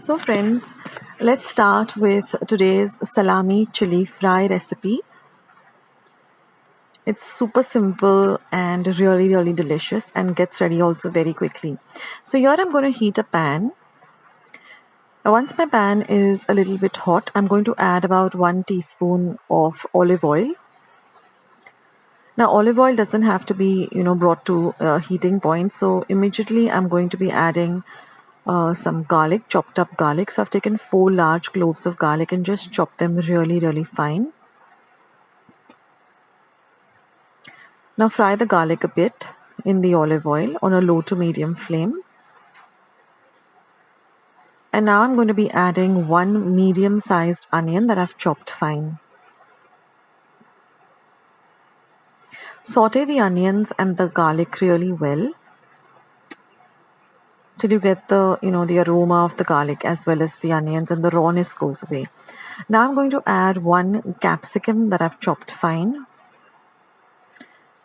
So friends, let's start with today's salami chili fry recipe. It's super simple and really delicious and gets ready also very quickly. So here I'm going to heat a pan. Once my pan is a little bit hot, I'm going to add about 1 teaspoon of olive oil. Now olive oil doesn't have to be brought to heating point, so immediately I'm going to be adding some garlic, chopped up garlic. So I've taken 4 large cloves of garlic and just chopped them really fine. Now fry the garlic a bit in the olive oil on a low to medium flame. And now I'm going to be adding 1 medium sized onion that I've chopped fine. Saute the onions and the garlic really well till you get the aroma of the garlic as well as the onions, and the rawness goes away. Now I'm going to add 1 capsicum that I've chopped fine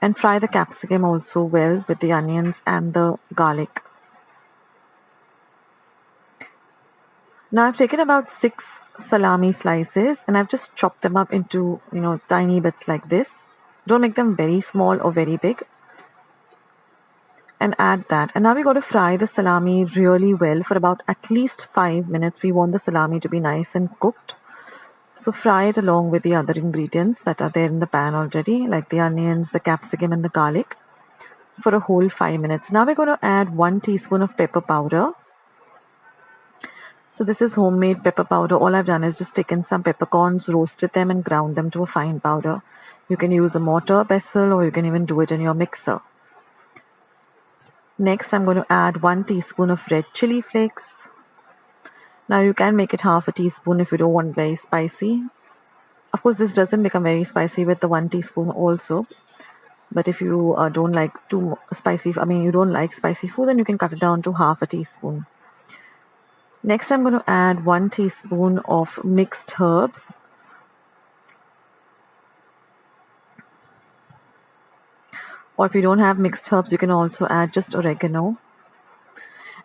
and fry the capsicum also well with the onions and the garlic. Now I've taken about 6 salami slices and I've just chopped them up into tiny bits like this. Don't make them very small or very big. And add that. And now we got to fry the salami really well for about at least 5 minutes. We want the salami to be nice and cooked. So fry it along with the other ingredients that are there in the pan already, like the onions, the capsicum and the garlic, for a whole 5 minutes. Now we're going to add 1 teaspoon of pepper powder. So this is homemade pepper powder. All I've done is just taken some peppercorns, roasted them and ground them to a fine powder. You can use a mortar, pestle, or you can even do it in your mixer. Next, I'm going to add 1 teaspoon of red chili flakes. Now you can make it half a teaspoon if you don't want very spicy. Of course, this doesn't become very spicy with the 1 teaspoon also. But if you don't like too spicy, you don't like spicy food, then you can cut it down to half a teaspoon. Next, I'm going to add 1 teaspoon of mixed herbs. Or if you don't have mixed herbs, you can also add just oregano.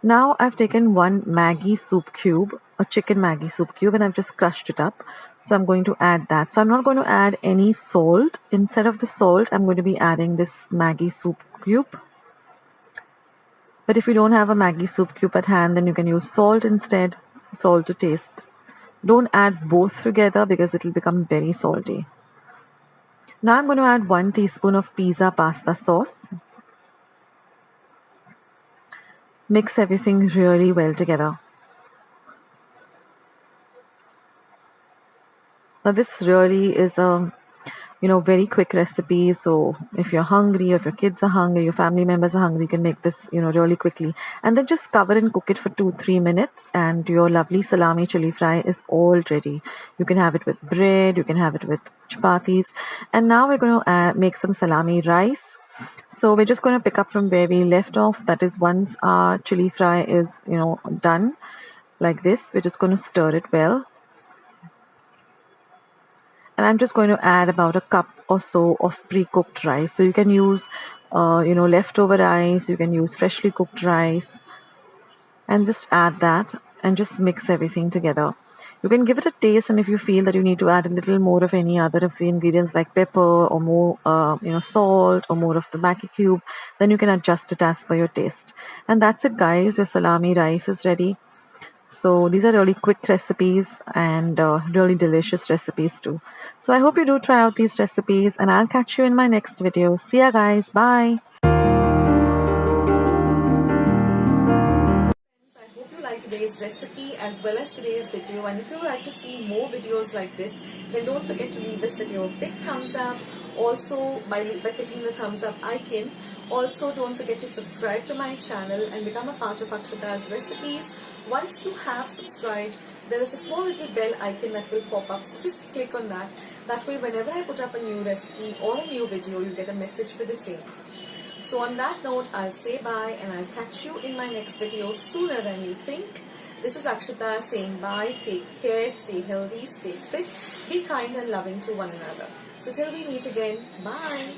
Now I've taken 1 Maggi soup cube, a chicken Maggi soup cube, and I've just crushed it up. So I'm going to add that. So I'm not going to add any salt. Instead of the salt, I'm going to be adding this Maggi soup cube. But if you don't have a Maggi soup cube at hand, then you can use salt instead, salt to taste. Don't add both together because it will become very salty. Now I'm going to add 1 teaspoon of pizza pasta sauce. Mix everything really well together. Now this really is a very quick recipe. So if you're hungry, or if your kids are hungry, your family members are hungry, you can make this really quickly. And then just cover and cook it for 2-3 minutes and your lovely salami chili fry is all ready. You can have it with bread, you can have it with chapatis. And now we're going to make some salami rice. So we're just going to pick up from where we left off. That is, once our chili fry is done like this, we're just going to stir it well. And I'm just going to add about a cup or so of pre-cooked rice. So you can use leftover rice, you can use freshly cooked rice, and just add that and just mix everything together. You can give it a taste, and if you feel that you need to add a little more of any other of the ingredients like pepper or more salt or more of the Maggi cube, then you can adjust it as per your taste. And that's it, guys. Your salami rice is ready. So these are really quick recipes and really delicious recipes too. So I hope you do try out these recipes, and I'll catch you in my next video. See ya, guys. Bye. I hope you like today's recipe as well as today's video, and if you would like to see more videos like this, then don't forget to leave this video a big thumbs up. Also, by clicking the thumbs up icon. Also, don't forget to subscribe to my channel and become a part of Akshata's recipes. Once you have subscribed, there is a small little bell icon that will pop up, so just click on that. That way, whenever I put up a new recipe or a new video, you get a message for the same. So on that note, I'll say bye and I'll catch you in my next video sooner than you think. This is Akshata saying bye. Take care, stay healthy, stay fit, be kind and loving to one another. So till we meet again, bye.